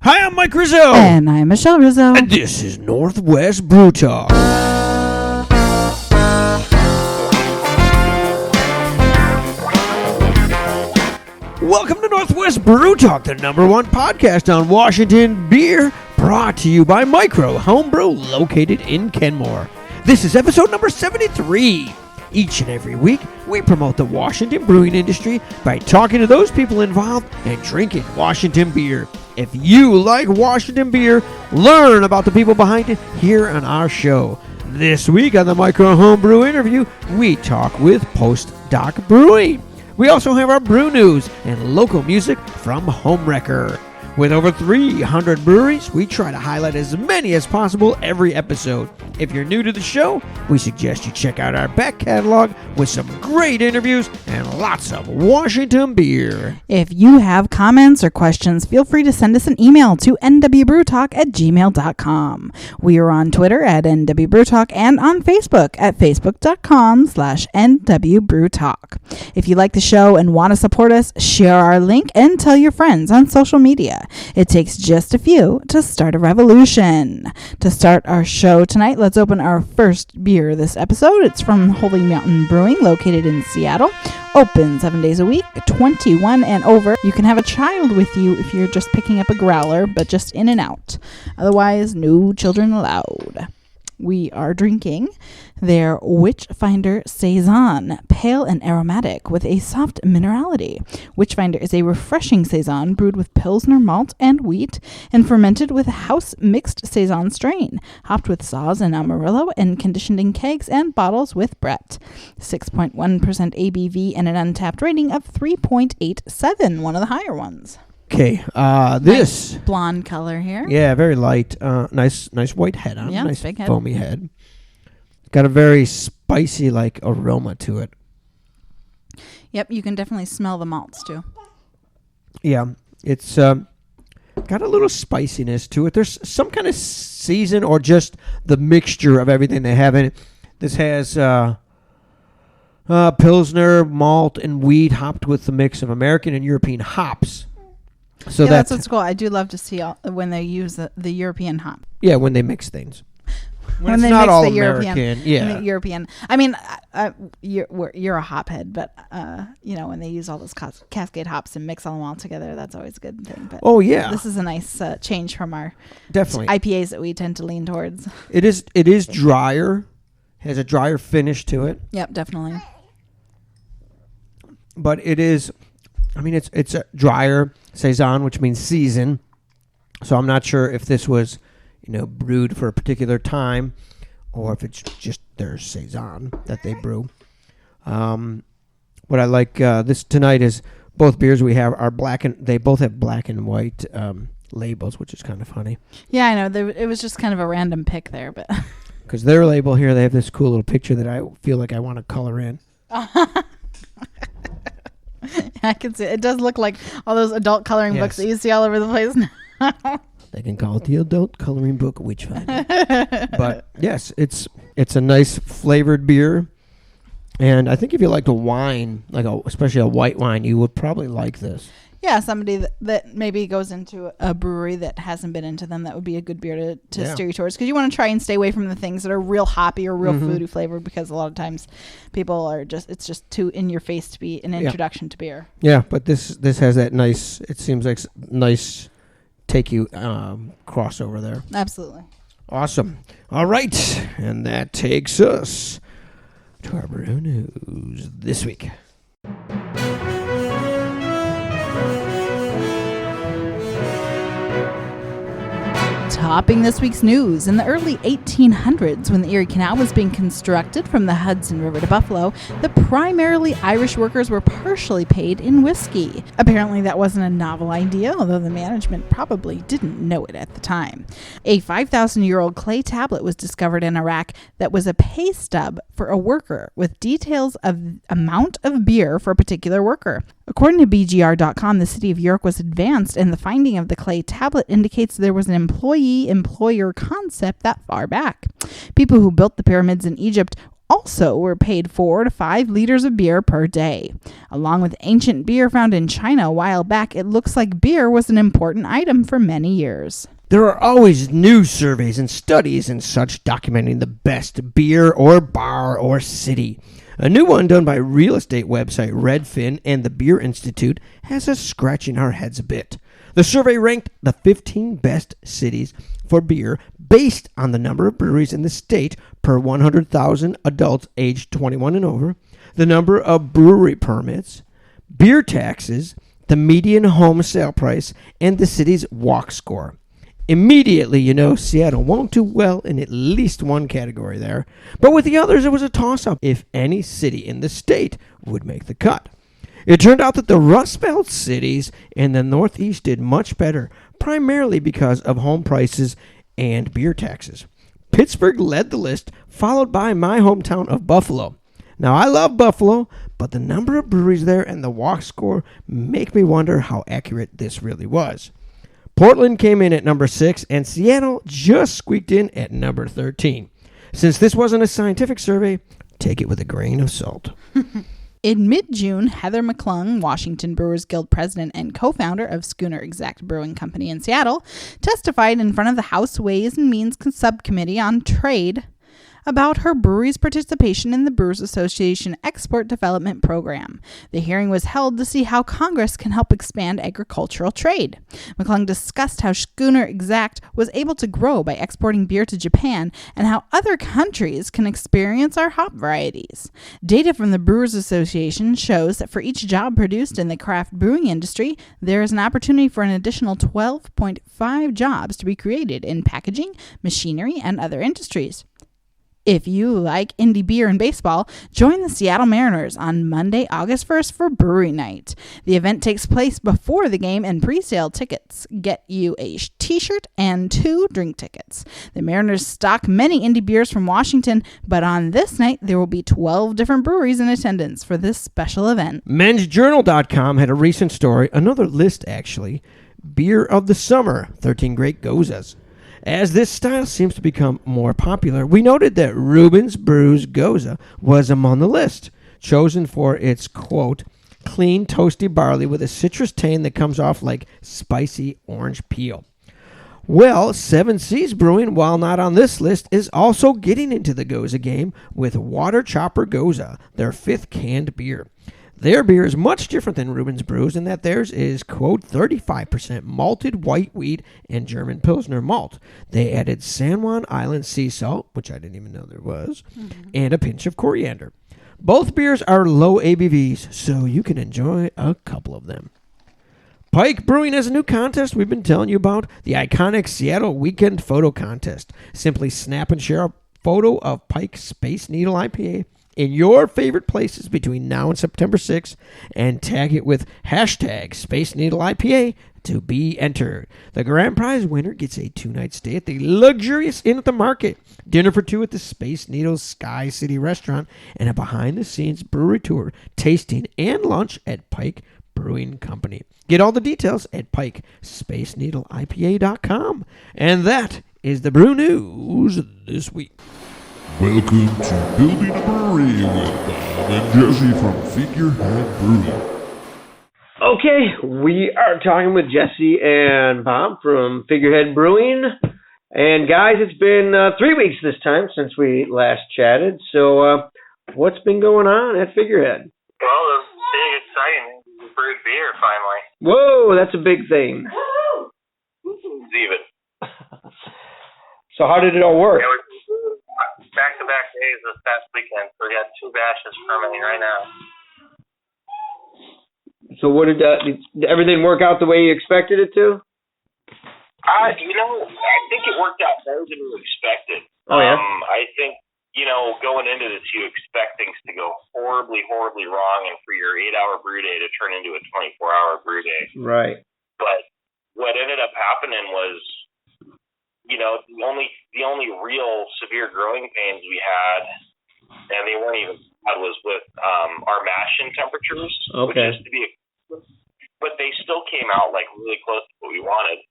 Hi, I'm Mike Rizzo. And I'm Michelle Rizzo. And this is Northwest Brew Talk. Welcome to Northwest Brew Talk, the #1 podcast on Washington beer, brought to you by Micro Homebrew, located in Kenmore. This is episode number 73. Each and every week, we promote the Washington brewing industry by talking to those people involved and drinking Washington beer. If you like Washington beer, learn about the people behind it here on our show. This week on the Micro Homebrew interview, we talk with Postdoc Brewing. We also have our brew news and local music from Homewreckr. With over 300 breweries, we try to highlight as many as possible every episode. If you're new to the show, we suggest you check out our back catalog with some great interviews and lots of Washington beer. If you have comments or questions, feel free to send us an email to nwbrewtalk@gmail.com. We are on Twitter at nwbrewtalk and on Facebook at facebook.com/nwbrewtalk. If you like the show and want to support us, share our link and tell your friends on social media. It takes just a few to start a revolution. To start our show tonight, let's open our first beer this episode. It's from Holy Mountain Brewing, located in Seattle. Open 7 days a week, 21 and over. You can have a child with you if you're just picking up a growler, but just in and out. Otherwise, no children allowed. We are drinking their Witchfinder Saison, pale and aromatic with a soft minerality. Witchfinder is a refreshing Saison brewed with Pilsner malt and wheat and fermented with house mixed Saison strain, hopped with Saaz and Amarillo and conditioned in kegs and bottles with Brett. 6.1% ABV and an untapped rating of 3.87, one of the higher ones. Okay, this nice blonde color here. Yeah, very light. Nice white head on. Yeah, nice big head. Foamy head. Got a very spicy aroma to it. Yep, you can definitely smell the malts too. Yeah, it's got a little spiciness to it. There's some kind of season or just the mixture of everything they have in it. This has Pilsner, malt, and wheat hopped with the mix of American and European hops. So yeah, that's what's cool. I do love to see when they use the European hop. Yeah, when they mix things. When it's they not mix all the American. The European. I mean, you're a hophead, but when they use all those Cascade hops and mix them all together, that's always a good thing. But oh yeah, this is a nice change from our definitely IPAs that we tend to lean towards. It is drier, has a drier finish to it. Yep, definitely. But it is. I mean, it's a drier Saison, which means season. So I'm not sure if this was, brewed for a particular time or if it's just their Saison that they brew. What I like this tonight is both beers we have are black, and they both have black and white labels, which is kind of funny. Yeah, I know. It was just kind of a random pick there, but because their label here, they have this cool little picture that I feel like I want to color in. I can see it. It does look like all those adult coloring books that you see all over the place now. They can call it the adult coloring book Witchfinder. But yes, it's a nice flavored beer, and I think if you like the wine, especially a white wine, you would probably like this. Yeah, somebody that maybe goes into a brewery that hasn't been into them, that would be a good beer to steer you towards, because you want to try and stay away from the things that are real hoppy or real foodie flavored, because a lot of times people are it's just too in your face to be an introduction to beer. Yeah, but this has that nice, it seems like nice take you crossover there. Absolutely. Awesome. All right, and that takes us to our brew news this week. Topping this week's news, in the early 1800s, when the Erie Canal was being constructed from the Hudson River to Buffalo, the primarily Irish workers were partially paid in whiskey. Apparently that wasn't a novel idea, although the management probably didn't know it at the time. A 5,000-year-old clay tablet was discovered in Iraq that was a pay stub for a worker with details of amount of beer for a particular worker. According to BGR.com, the city of York was advanced, and the finding of the clay tablet indicates there was an employee-employer concept that far back. People who built the pyramids in Egypt also were paid 4 to 5 liters of beer per day. Along with ancient beer found in China a while back, it looks like beer was an important item for many years. There are always new surveys and studies and such documenting the best beer or bar or city. A new one done by real estate website Redfin and the Beer Institute has us scratching our heads a bit. The survey ranked the 15 best cities for beer based on the number of breweries in the state per 100,000 adults aged 21 and over, the number of brewery permits, beer taxes, the median home sale price, and the city's walk score. Immediately, you know, Seattle won't do well in at least one category there. But with the others, it was a toss-up if any city in the state would make the cut. It turned out that the Rust Belt cities in the Northeast did much better, primarily because of home prices and beer taxes. Pittsburgh led the list, followed by my hometown of Buffalo. Now, I love Buffalo, but the number of breweries there and the walk score make me wonder how accurate this really was. Portland came in at number 6, and Seattle just squeaked in at number 13. Since this wasn't a scientific survey, take it with a grain of salt. In mid-June, Heather McClung, Washington Brewers Guild president and co-founder of Schooner Exact Brewing Company in Seattle, testified in front of the House Ways and Means Subcommittee on Trade about her brewery's participation in the Brewers Association Export Development Program. The hearing was held to see how Congress can help expand agricultural trade. McClung discussed how Schooner Exact was able to grow by exporting beer to Japan and how other countries can experience our hop varieties. Data from the Brewers Association shows that for each job produced in the craft brewing industry, there is an opportunity for an additional 12.5 jobs to be created in packaging, machinery, and other industries. If you like indie beer and baseball, join the Seattle Mariners on Monday, August 1st for Brewery Night. The event takes place before the game and pre-sale tickets get you a t-shirt and 2 drink tickets. The Mariners stock many indie beers from Washington, but on this night, there will be 12 different breweries in attendance for this special event. Men'sJournal.com had a recent story, another list actually, Beer of the Summer, 13 Great Gozas. As this style seems to become more popular, we noted that Reuben's Brews Goza was among the list, chosen for its, quote, clean, toasty barley with a citrus tang that comes off like spicy orange peel. Well, Seven Seas Brewing, while not on this list, is also getting into the Goza game with Water Chopper Goza, their 5th canned beer. Their beer is much different than Reuben's Brews in that theirs is, quote, 35% malted white wheat and German Pilsner malt. They added San Juan Island sea salt, which I didn't even know there was, and a pinch of coriander. Both beers are low ABVs, so you can enjoy a couple of them. Pike Brewing has a new contest we've been telling you about, the iconic Seattle Weekend Photo Contest. Simply snap and share a photo of Pike Space Needle IPA in your favorite places between now and September 6th and tag it with hashtag Space Needle IPA to be entered. The grand prize winner gets a 2-night stay at the luxurious Inn at the Market, dinner for 2 at the Space Needle Sky City restaurant, and a behind-the-scenes brewery tour, tasting, and lunch at Pike Brewing Company. Get all the details at PikeSpaceNeedleIPA.com. And that is the brew news this week. Welcome to Building a Brewery with Bob and Jesse from Figurehead Brewing. Okay, we are talking with Jesse and Bob from Figurehead Brewing. And guys, it's been 3 weeks this time since we last chatted. So what's been going on at Figurehead? Well, it's big, exciting. We brewed beer finally. Whoa, that's a big thing. Even. So how did it all work? Yeah, back-to-back days this past weekend, so we got 2 batches fermenting right now. So what did everything work out the way you expected it to? I think it worked out better than we expected. Oh, yeah? I think, going into this, you expect things to go horribly, horribly wrong and for your 8-hour brew day to turn into a 24-hour brew day. Right. But what ended up happening was, the only real severe growing pains we had, and they weren't even bad, was with our mashing temperatures, okay, which is to be, but they still came out like really close to what we wanted.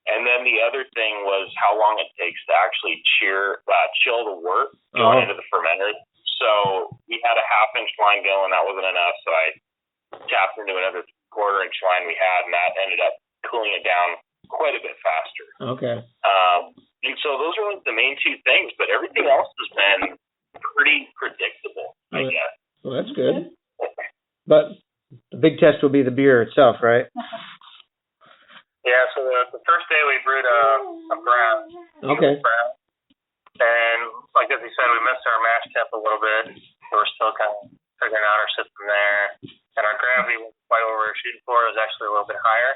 And then the other thing was how long it takes to actually chill the wort going into the fermenter. So we had a half-inch line going. That wasn't enough, so I tapped into another quarter-inch line we had, and that ended up cooling it down quite a bit faster. Okay. And so those are like the main two things, but everything else has been pretty predictable, I guess. Well, that's good. But the big test will be the beer itself, right? Yeah, so the first day we brewed a brown. Okay. And like as you said, we missed our mash temp a little bit. We're still kind of figuring out our system there. And our gravity wasn't quite what we were shooting for. It was actually a little bit higher.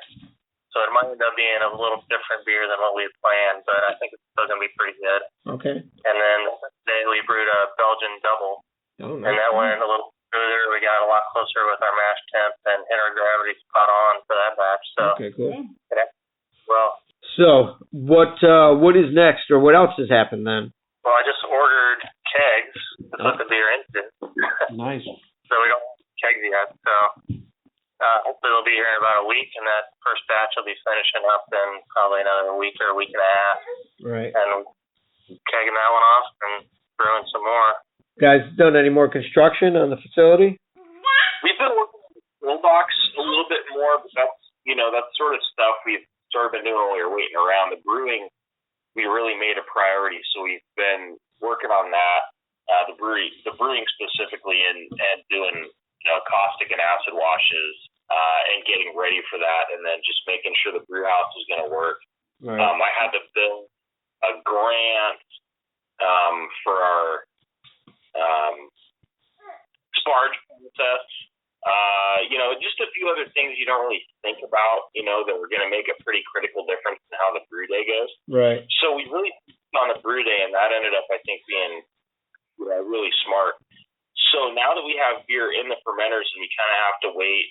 So it might end up being a little different beer than what we had planned, but I think it's still going to be pretty good. Okay. And then the next day we brewed a Belgian double. Oh, nice. And that went a little smoother. We got a lot closer with our mash temp and hit our gravity spot on for that batch. So, okay, cool. Well. So what is next, or what else has happened then? Well, I just ordered kegs to put the beer into. Nice. So we don't have kegs yet. So hopefully they'll be here in about a week, and that first batch will be finishing up in probably another week or a week and a half. Right. And kegging that one off and brewing some more. Guys, done any more construction on the facility? We've been working on the fuel box a little bit more, but that's sort of stuff we've sort of been doing while we were waiting around. The brewing, we really made a priority, so we've been working on that. The brewing specifically, and doing caustic and acid washes, and getting ready for that, and then just making sure the brew house is going to work. Right. I had to build a grant for our sparge process. Just a few other things you don't really think about, that were going to make a pretty critical difference in how the brew day goes. Right. So we really on the brew day, and that ended up, I think, being really smart. So now that we have beer in the fermenters, and we kind of have to wait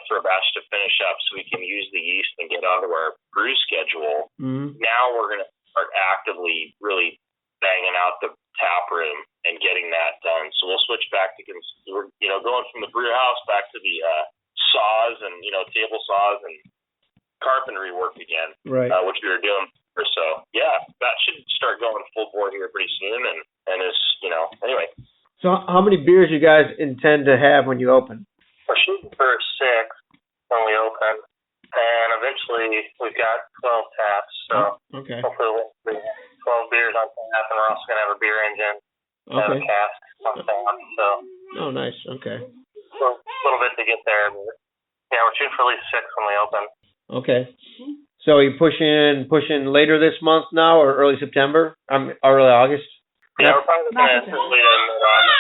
for a batch to finish up so we can use the yeast and get onto our brew schedule, now we're going to start actively really banging out the tap room and getting that done. So we'll switch back to, going from the brew house back to the saws and, table saws and carpentry work again, right? Which we were doing. So, yeah, that should start going full board here pretty soon. And is, anyway. So how many beers you guys intend to have when you open? We're shooting for 6 when we open. And eventually we've got 12 taps. So okay. Hopefully we'll have 12 beers on tap, and we're also going to have a beer engine and have a cask on tap. So. Oh, nice. Okay. So a little bit to get there. But yeah, we're shooting for at least 6 when we open. Okay. So you pushing later this month now, or early September? Early August? Yeah, we're probably looking at mid-August.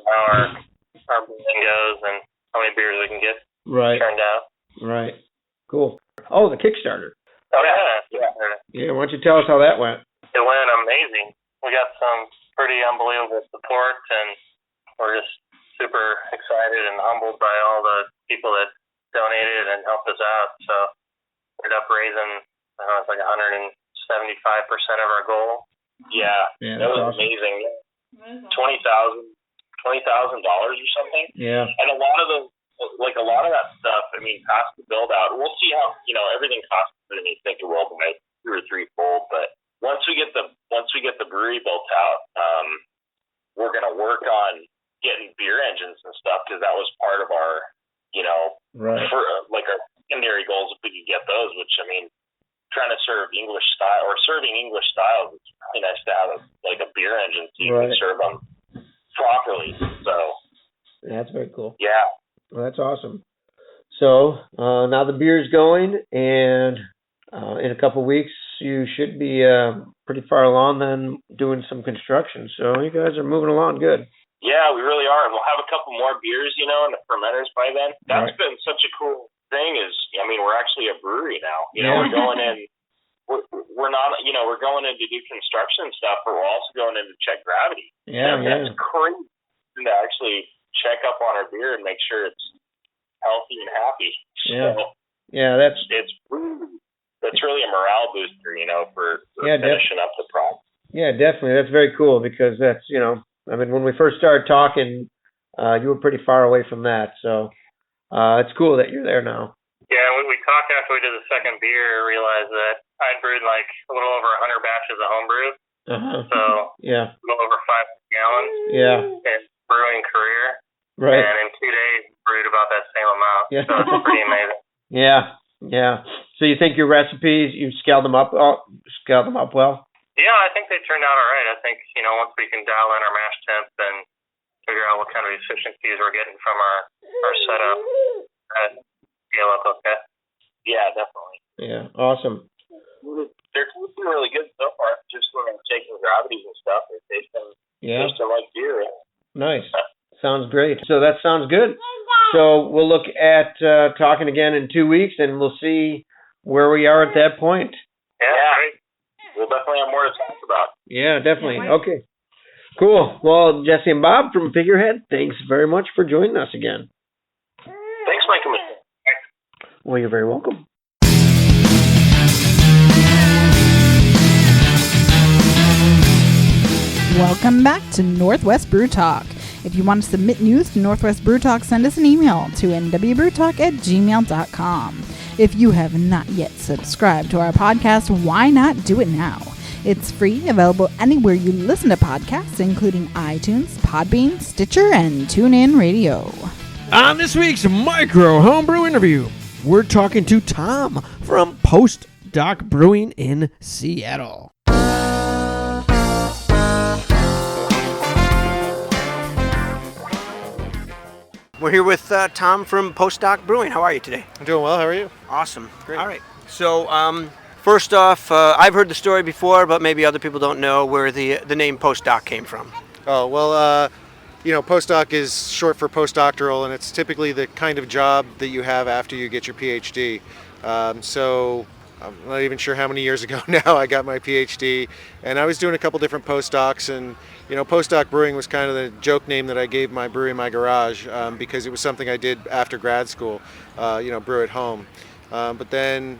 How our brewing goes and how many beers we can get turned out. Right. Cool. Oh, the Kickstarter. Oh, yeah. Yeah, why don't you tell us how that went? It went amazing. We got some pretty unbelievable support, and we're just super excited and humbled by all the people that donated and helped us out. So we ended up raising, it's like 175% of our goal. Yeah, that was awesome. Amazing. $20,000 or something. Yeah. And a lot of that stuff, past the build out, we'll see how, everything costs than you think it will by 2 or 3-fold. But once we get the brewery built out, we're going to work on getting beer engines and stuff, because that was part of our, for, our secondary goals, if we could get those, which, trying to serve English style or serving English styles, it's really nice to have a beer engine so you can serve them properly. So that's very cool. Yeah. Well, that's awesome. So now the beer's going, and in a couple weeks you should be pretty far along then doing some construction. So you guys are moving along good. Yeah, we really are. We'll have a couple more beers, in the fermenters by then. That's been such a cool thing. We're actually a brewery now. We're going in. We're not. We're going in to do construction stuff, but we're also going in to check gravity. Yeah, That's crazy to actually check up on our beer and make sure it's healthy and happy. That's really a morale booster, for finishing up the product. Yeah, definitely. That's very cool, because that's, when we first started talking, you were pretty far away from that. So it's cool that you're there now. Yeah, we talked after we did the second beer, realized that I'd brewed a little over 100 batches of homebrew. Uh-huh. So a little over 5 gallons gallons Yeah. in his brewing career. Right. And in 2 days, brewed about that same amount. Yeah. So it's pretty amazing. Yeah. So you think your recipes, you scaled them up well? Yeah, I think they turned out all right. I think, once we can dial in our mash temp and figure out what kind of efficiencies we're getting from our setup, scale up okay. Yeah, definitely. Yeah, awesome. They're tasting really good so far. Just when I'm taking gravities and stuff, they're tasting like beer. Nice. Sounds great. So that sounds good. So we'll look at talking again in 2 weeks, and we'll see where we are at that point. Yeah, great. We'll definitely have more to talk about. Yeah, definitely. Okay. Cool. Well, Jesse and Bob from Figurehead, thanks very much for joining us again. Thanks, Mike and Michelle. Well, you're very welcome. Welcome back to Northwest Brew Talk. If you want to submit news to Northwest Brew Talk, send us an email to nwbrewtalk@gmail.com. If you have not yet subscribed to our podcast, why not do it now? It's free, available anywhere you listen to podcasts, including iTunes, Podbean, Stitcher, and TuneIn Radio. On this week's Micro Homebrew interview, we're talking to Tom from Postdoc Brewing in Seattle. We're here with Tom from Postdoc Brewing. How are you today? I'm doing well. How are you? Awesome. Great. All right. So, first off, I've heard the story before, but maybe other people don't know where the name Postdoc came from. Oh, well, postdoc is short for postdoctoral, and it's typically the kind of job that you have after you get your PhD. So I'm not even sure how many years ago now I got my PhD, and I was doing a couple different postdocs, and Postdoc Brewing was kind of the joke name that I gave my brewery in my garage because it was something I did after grad school, brew at home. But then,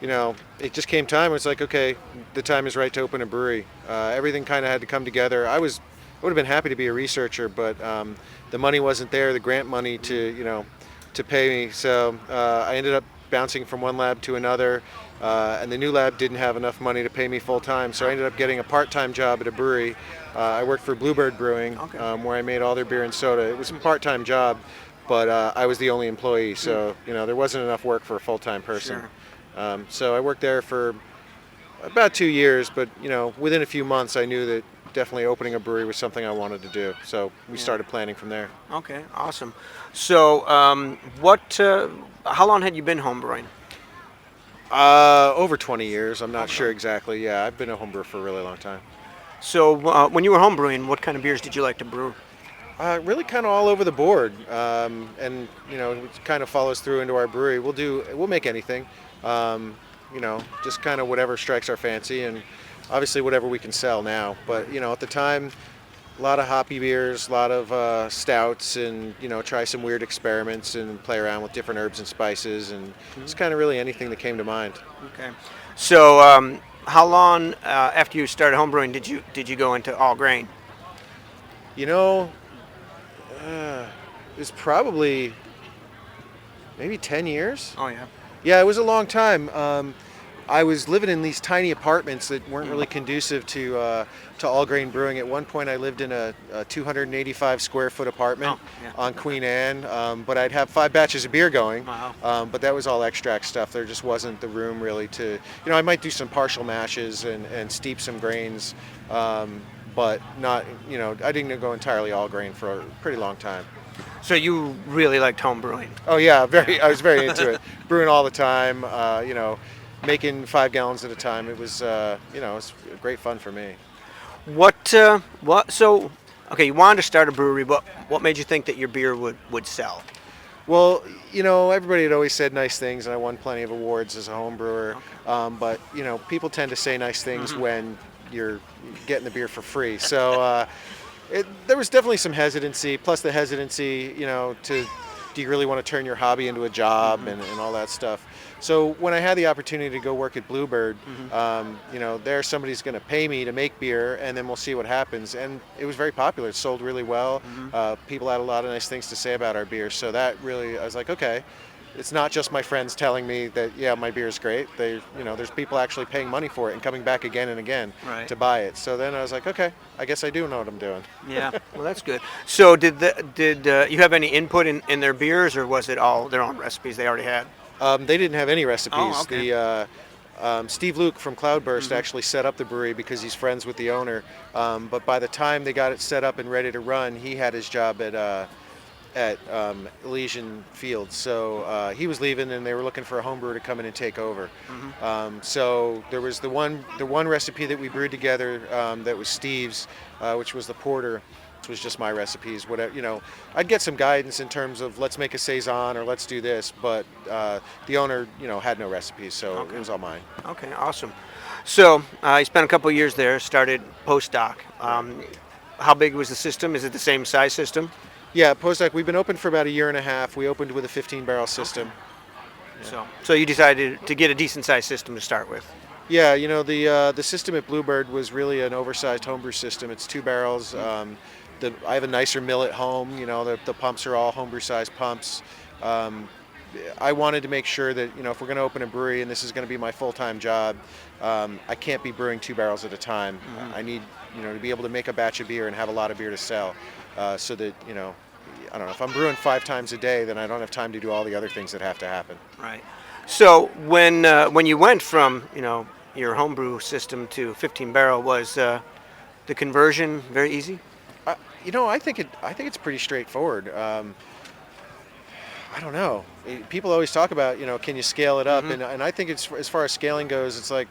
it just came time. It was like, okay, the time is right to open a brewery. Everything kind of had to come together. I would have been happy to be a researcher, but the money wasn't there, the grant money to pay me. So I ended up bouncing from one lab to another, and the new lab didn't have enough money to pay me full time. So I ended up getting a part-time job at a brewery. I worked for Bluebird Brewing, where I made all their beer and soda. It was a part-time job, but I was the only employee, so there wasn't enough work for a full-time person. Sure. So I worked there for about 2 years, but within a few months I knew that definitely opening a brewery was something I wanted to do. So we started planning from there. Okay, awesome. So, how long had you been homebrewing? Over 20 years. I'm not sure exactly. Yeah, I've been a homebrewer for a really long time. So, when you were homebrewing, what kind of beers did you like to brew? Really kind of all over the board, and it kind of follows through into our brewery. We'll make anything, just kind of whatever strikes our fancy, and obviously whatever we can sell now. But at the time, a lot of hoppy beers, a lot of stouts, and try some weird experiments and play around with different herbs and spices, and it's kind of really anything that came to mind. Okay. So, how long after you started homebrewing did you go into all grain? It was probably maybe 10 years. Oh yeah. Yeah, it was a long time. I was living in these tiny apartments that weren't really conducive to all grain brewing. At one point, I lived in a 285 square foot apartment on Queen Anne, but I'd have 5 batches of beer going. Wow. But that was all extract stuff. There just wasn't the room really to, I might do some partial mashes and steep some grains, but not, I didn't go entirely all grain for a pretty long time. So you really liked home brewing? Oh yeah, I was very into it. Brewing all the time, making 5 gallons at a time. It was, it was great fun for me. So, you wanted to start a brewery, but what made you think that your beer would sell? Well, everybody had always said nice things, and I won plenty of awards as a home brewer. Okay. But, people tend to say nice things when you're getting the beer for free. So there was definitely some hesitancy, plus the hesitancy, do you really want to turn your hobby into a job and all that stuff. So when I had the opportunity to go work at Bluebird, there somebody's going to pay me to make beer, and then we'll see what happens. And it was very popular. It sold really well. People had a lot of nice things to say about our beer. So that really, I was like, okay, it's not just my friends telling me that, yeah, my beer is great. There's people actually paying money for it and coming back again and again Right. to buy it. So then I was like, okay, I guess I do know what I'm doing. Yeah, well, that's good. So did you have any input in their beers, or was it all their own recipes they already had? They didn't have any recipes. Oh, okay. Steve Luke from Cloudburst actually set up the brewery because he's friends with the owner. But by the time they got it set up and ready to run, he had his job at Elysian Fields. So he was leaving, and they were looking for a home brewer to come in and take over. So there was the one recipe that we brewed together that was Steve's, which was the porter. Was just my recipes. Whatever, I'd get some guidance in terms of let's make a saison or let's do this, but the owner, had no recipes, so it was all mine. Okay, awesome. So you spent a couple of years there, started Postdoc. How big was the system? Is it the same size system? Yeah, Postdoc, we've been open for about a year and a half. We opened with a 15-barrel system. Okay. So you decided to get a decent-sized system to start with. Yeah, the system at Bluebird was really an oversized homebrew system. It's 2 barrels. I have a nicer mill at home. The pumps are all homebrew-sized pumps. I wanted to make sure that, if we're going to open a brewery and this is going to be my full-time job, I can't be brewing 2 barrels at a time. I need, to be able to make a batch of beer and have a lot of beer to sell, so that, I don't know, if I'm brewing 5 times a day, then I don't have time to do all the other things that have to happen. Right. So when you went from, your homebrew system to 15-barrel, was the conversion very easy? I think it's pretty straightforward. I don't know. People always talk about, can you scale it up? And I think it's, as far as scaling goes, it's like,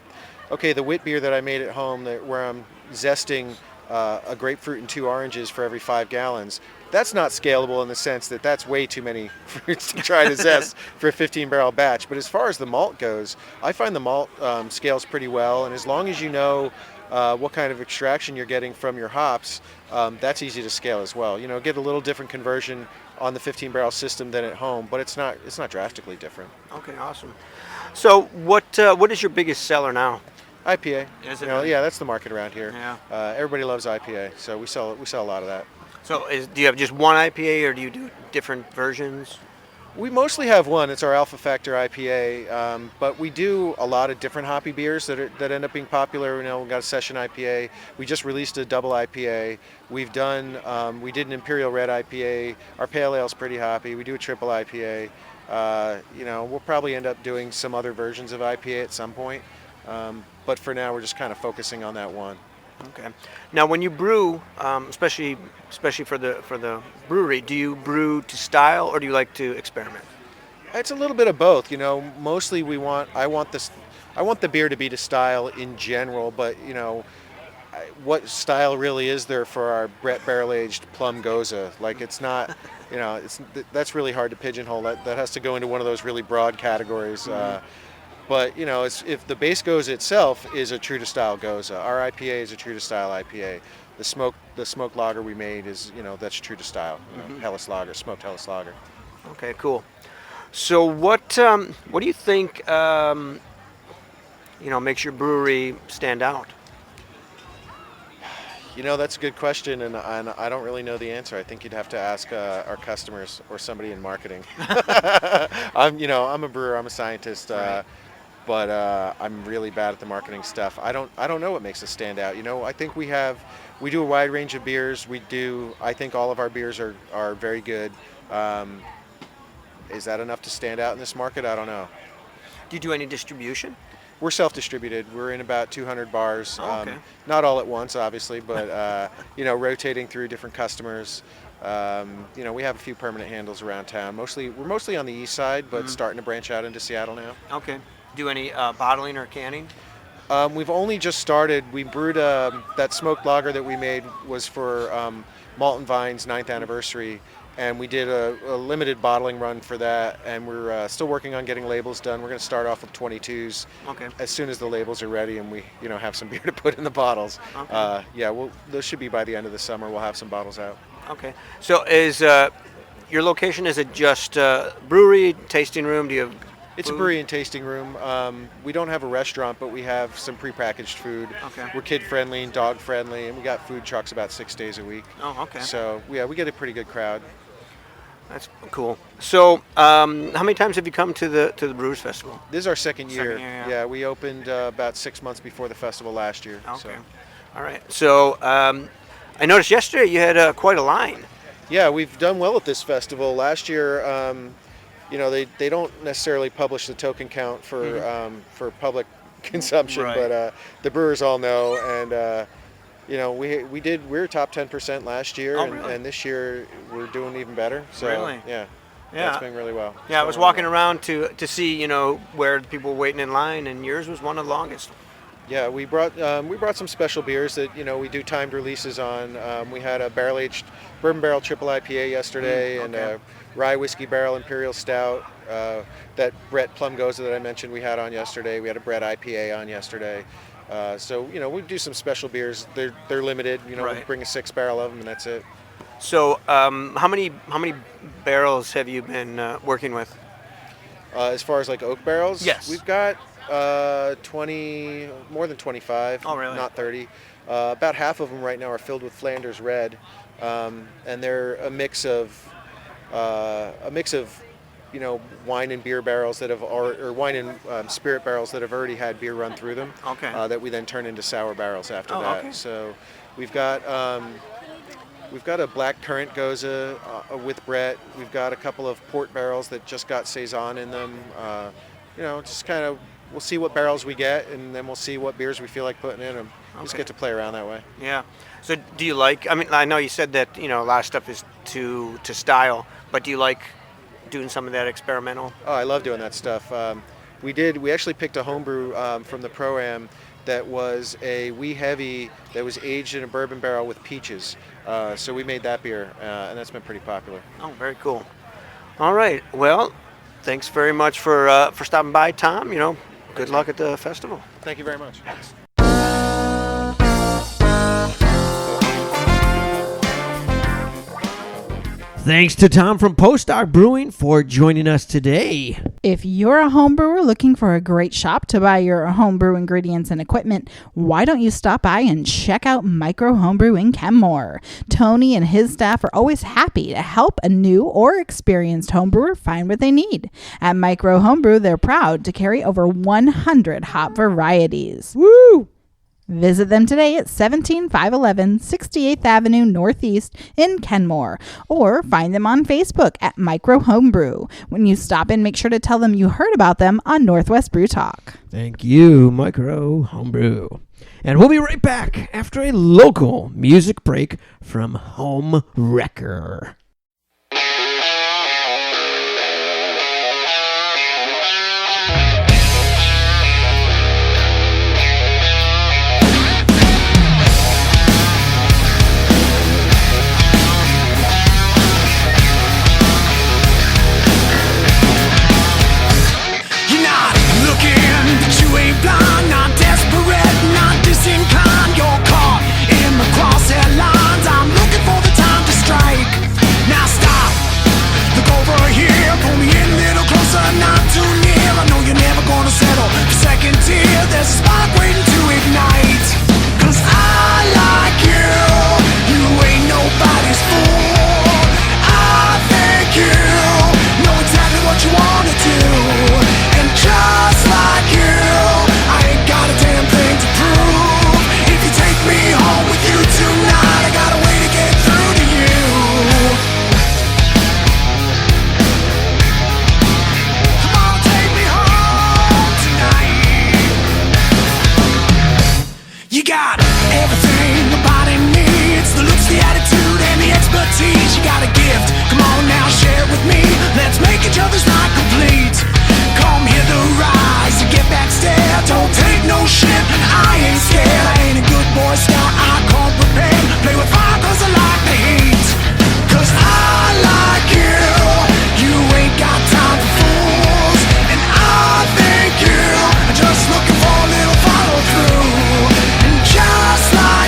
okay, the wit beer that I made at home, where I'm zesting a grapefruit and 2 oranges for every 5 gallons, that's not scalable in the sense that that's way too many fruits to try to zest for a 15-barrel batch. But as far as the malt goes, I find the malt scales pretty well, and as long as you know what kind of extraction you're getting from your hops, that's easy to scale as well. Get a little different conversion on the 15-barrel system than at home, but it's not drastically different. Okay, awesome. So what is your biggest seller now? IPA. Is it? Yeah, that's the market around here. Yeah. Everybody loves IPA, so we sell a lot of that. So do you have just one IPA, or do you do different versions? We mostly have one. It's our Alpha Factor IPA, but we do a lot of different hoppy beers that end up being popular. We've got a Session IPA. We just released a double IPA. We did an Imperial Red IPA. Our Pale Ale's pretty hoppy. We do a triple IPA. We'll probably end up doing some other versions of IPA at some point, but for now we're just kind of focusing on that one. Okay. Now, when you brew, especially for the brewery, do you brew to style, or do you like to experiment? It's a little bit of both. Mostly I want the beer to be to style in general, but what style really is there for our Brett barrel-aged plum goza? Like, it's not, that's really hard to pigeonhole. That has to go into one of those really broad categories. But if the base goza itself is a true to style goza, our IPA is a true to style IPA. The smoke lager we made is that's true to style. Helles lager, smoked Helles lager. Okay, cool. So what do you think makes your brewery stand out? That's a good question, and I don't really know the answer. I think you'd have to ask our customers or somebody in marketing. I'm a brewer. I'm a scientist. Right. But I'm really bad at the marketing stuff. I don't know what makes us stand out. I think we do a wide range of beers. I think all of our beers are very good. Is that enough to stand out in this market? I don't know. Do you do any distribution? We're self-distributed. We're in about 200 bars. Oh, okay. Not all at once, obviously, but rotating through different customers. We have a few permanent handles around town. We're mostly on the east side, but starting to branch out into Seattle now. Okay. Do any bottling or canning? We've only just started. We brewed that smoked lager that we made was for Malt and Vine's 9th anniversary, and we did a limited bottling run for that, and we're still working on getting labels done. We're going to start off with 22s as soon as the labels are ready and we have some beer to put in the bottles. Okay. Those should be by the end of the summer. We'll have some bottles out. Okay. So is your location, is it just brewery, tasting room? Do you have It's a brewery and tasting room. We don't have a restaurant, but we have some prepackaged food. Okay. We're kid-friendly and dog-friendly, and we got food trucks about 6 days a week. Oh, okay. So, we get a pretty good crowd. That's cool. So, how many times have you come to the Brewers Festival? This is our second year. Yeah. We opened about 6 months before the festival last year. Okay. So. All right. So, I noticed yesterday you had quite a line. Yeah, we've done well at this festival. Last year, they don't necessarily publish the token count for public consumption, Right. but the brewers all know. And we were top 10% last year, really? and this year we're doing even better. So Really? yeah, Yeah. it's been really well. Yeah, I was walking around to see where the people were waiting in line, and yours was one of the longest. Yeah, we brought some special beers that we do timed releases on. We had a barrel-aged bourbon barrel triple IPA yesterday, and a rye whiskey barrel imperial stout. That Brett Plum Goza that I mentioned we had on yesterday. We had a Brett IPA on yesterday. So we do some special beers. They're limited. Right. We bring a 6 barrel of them, and that's it. So, how many barrels have you been working with? As far as like oak barrels, Yes. we've got 20, more than 25. Oh, really? Not 30. About half of them right now are filled with Flanders Red, and they're a mix of wine and beer barrels that have or wine and spirit barrels that have already had beer run through them. Okay. That we then turn into sour barrels after that. Okay. So we've got a black currant goza with Brett. We've got a couple of port barrels that just got saison in them. Just kind of we'll see what barrels we get, and then we'll see what beers we feel like putting in them. Just get to play around that way. Yeah. So, do you like? I mean, I know you said that a lot of stuff is to style, but do you like doing some of that experimental? Oh, I love doing that stuff. We actually picked a homebrew from the Pro-Am that was a wee heavy that was aged in a bourbon barrel with peaches. So we made that beer, and that's been pretty popular. Oh, very cool. All right. Well, thanks very much for stopping by, Tom. Good luck at the festival. Thank you very much. Thanks to Tom from Postdoc Brewing for joining us today. If you're a home brewer looking for a great shop to buy your homebrew ingredients and equipment, why don't you stop by and check out Micro Homebrew in Kenmore? Tony and his staff are always happy to help a new or experienced homebrewer find what they need. At Micro Homebrew, they're proud to carry over 100 hop varieties. Woo! Visit them today at 17511 68th Avenue Northeast in Kenmore, or find them on Facebook at Micro Homebrew. When you stop in, make sure to tell them you heard about them on Northwest Brew Talk. Thank you, Micro Homebrew. And we'll be right back after a local music break from Homewreckr. Blind, not desperate, not disinclined. You're caught in the crosshair lines. I'm looking for the time to strike. Now stop, look over here, pull me in a little closer, not too near. I know you're never gonna settle for second tier. There's a spark waiting to ignite. 'Cause I like you, you ain't nobody's fool. I think you know exactly what you wanna do. And just like you, you got everything the body needs, the looks, the attitude, and the expertise. You got a gift, come on now, share it with me. Let's make each other's night complete. Come hear the rise and get back stare. Don't take no shit, I ain't scared. I ain't a good boy scout, I can't prepare. Play with fire 'cause I like the heat. 'Cause I like you, you ain't got time for fools. And I think you are just looking for a little follow through. Just like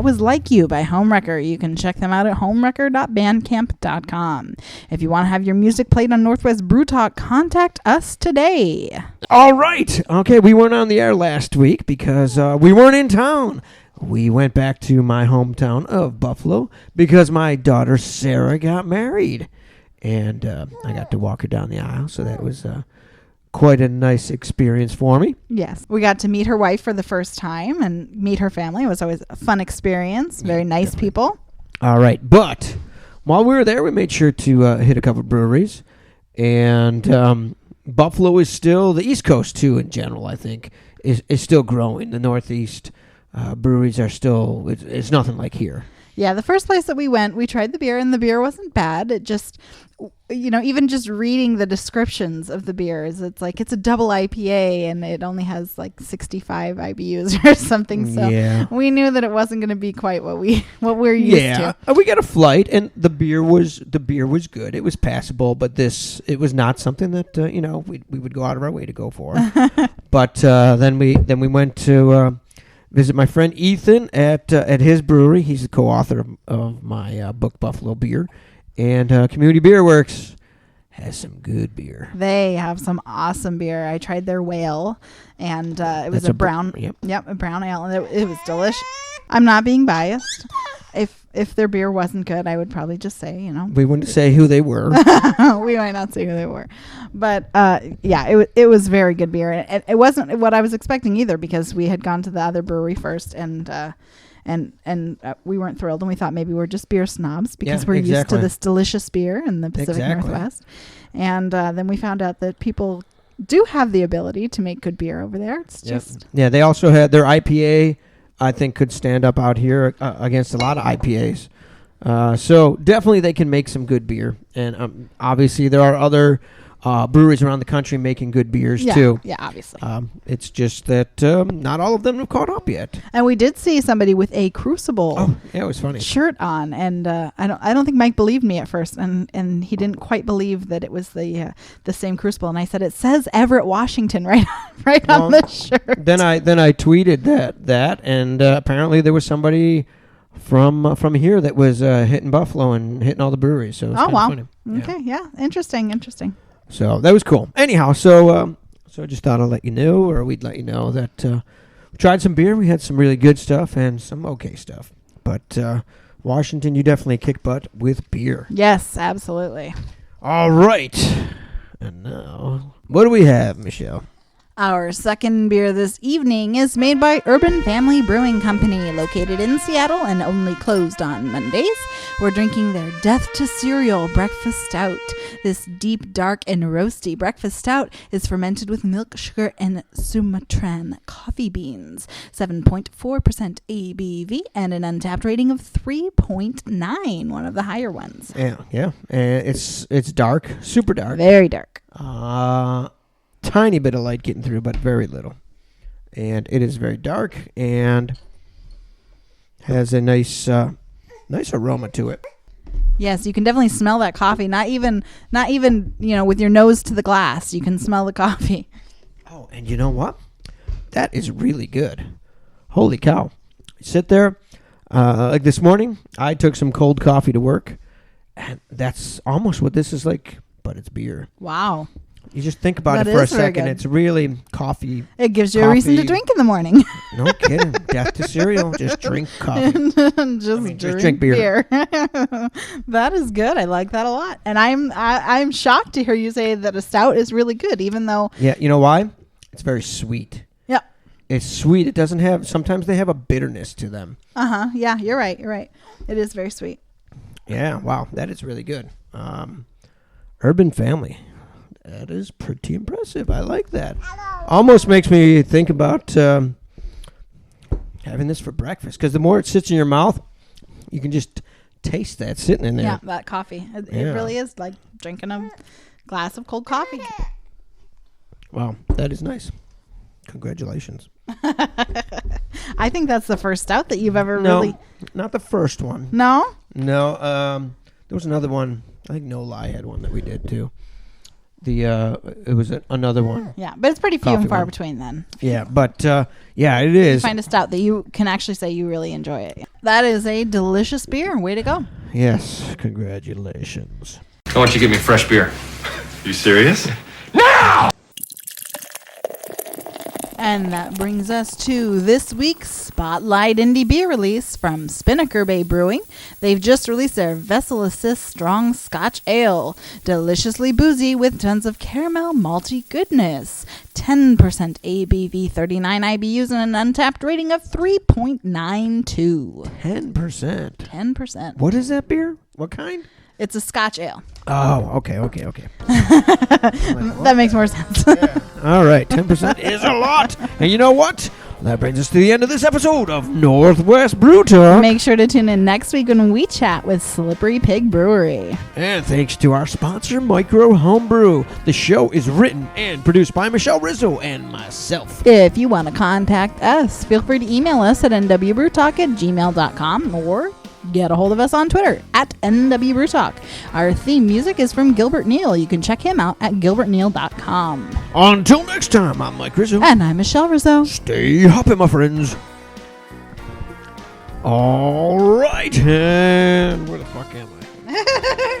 Was Like You by Homewreckr. You can check them out at homewreckr.bandcamp.com. If you want to have your music played on Northwest Brew Talk, contact us today. All right. Okay, we weren't on the air last week because we weren't in town. We went back to my hometown of Buffalo because my daughter Sarah got married. And I got to walk her down the aisle, so that was quite a nice experience for me. Yes. We got to meet her wife for the first time and meet her family. It was always a fun experience. Very nice definitely. people. All right. But while we were there, we made sure to hit a couple of breweries. And Buffalo is still, the East Coast, too, in general, I think, is still growing. The Northeast breweries are still, it's nothing like here. Yeah, the first place that we went, we tried the beer, and the beer wasn't bad. It just, even just reading the descriptions of the beers, it's like it's a double IPA, and it only has like 65 IBUs or something. So we knew that it wasn't going to be quite what we're used to. We got a flight, and the beer was good. It was passable, but it was not something that we would go out of our way to go for. But then we went to visit my friend Ethan at his brewery. He's the co-author of my book, Buffalo Beer. And Community Beer Works has some good beer. They have some awesome beer. I tried their whale, and it was a brown a brown ale, and it was delicious. I'm not being biased. If their beer wasn't good, I would probably just say, We wouldn't say who they were. We might not say who they were. But, it was very good beer. And it wasn't what I was expecting either, because we had gone to the other brewery first, and we weren't thrilled. And we thought maybe we're just beer snobs because we're used to this delicious beer in the Pacific Northwest. And then we found out that people do have the ability to make good beer over there. It's just... Yeah, they also had their IPA, I think, could stand up out here against a lot of IPAs. So definitely they can make some good beer. And obviously there are other breweries around the country making good beers too. Yeah, obviously. It's just that not all of them have caught up yet. And we did see somebody with a Crucible it was funny. shirt on, and I don't think Mike believed me at first, and he didn't quite believe that it was the same Crucible. And I said, it says Everett, Washington right on the shirt. Then I tweeted that and apparently there was somebody from here that was hitting Buffalo and hitting all the breweries. So it was kind of funny. Okay, yeah, interesting. So that was cool. Anyhow, so I just thought I'd let you know, or we'd let you know that we tried some beer. We had some really good stuff and some okay stuff. But Washington, you definitely kick butt with beer. Yes, absolutely. All right. And now, what do we have, Michelle? Our second beer this evening is made by Urban Family Brewing Company, located in Seattle and only closed on Mondays. We're drinking their Death to Cereal Breakfast Stout. This deep, dark, and roasty breakfast stout is fermented with milk, sugar, and Sumatran coffee beans. 7.4% ABV and an untapped rating of 3.9, one of the higher ones. Yeah. It's dark, super dark. Very dark. Tiny bit of light getting through, but very little. And it is very dark and has a nice aroma to it. Yes, you can definitely smell that coffee. Not even with your nose to the glass, you can smell the coffee. Oh, and you know what? That is really good. Holy cow. Sit there. Like this morning, I took some cold coffee to work, and that's almost what this is like, but it's beer. Wow. You just think about it for a second. It's really coffie. It gives you a reason to drink in the morning. No kidding. Death to cereal. Just drink coffee. just drink beer. That is good. I like that a lot. And I'm shocked to hear you say that a stout is really good, even though... Yeah, you know why? It's very sweet. Yeah. It's sweet. It doesn't have... Sometimes they have a bitterness to them. Uh-huh. Yeah, you're right. It is very sweet. Yeah, wow. That is really good. Urban Family. That is pretty impressive. I like that. Almost makes me think about having this for breakfast, because the more it sits in your mouth, you can just taste that sitting in there. Yeah, that coffee. It really is like drinking a glass of cold coffee. Wow, that is nice. Congratulations. I think that's the first stout that you've ever really... No, not the first one. No? No, there was another one. I think No Lie had one that we did too. It was another one. Yeah, but it's pretty few Coffee and far one. between then. Yeah, but yeah, it is. Find a stout that you can actually say you really enjoy it. That is a delicious beer. Way to go. Yes, congratulations. I want you to get me fresh beer. You serious? And that brings us to this week's Spotlight Indie Beer release from Spinnaker Bay Brewing. They've just released their Vessel Assist Strong Scotch Ale. Deliciously boozy with tons of caramel malty goodness. 10% ABV, 39 IBUs, and an untapped rating of 3.92. 10%. 10%. What is that beer? What kind? It's a Scotch ale. Oh, okay. That makes more sense. All right, 10% is a lot. And you know what? That brings us to the end of this episode of Northwest Brew Talk. Make sure to tune in next week when we chat with Slippery Pig Brewery. And thanks to our sponsor, Micro Homebrew. The show is written and produced by Michelle Rizzo and myself. If you want to contact us, feel free to email us at nwbrewtalk@gmail.com or get a hold of us on Twitter at nwbrewtalk. Our theme music is from Gilbert Neal. You can check him out at gilbertneal.com. Until next time, I'm Mike Rizzo. And I'm Michelle Rizzo. Stay hoppy, my friends. All right, and where the fuck am I?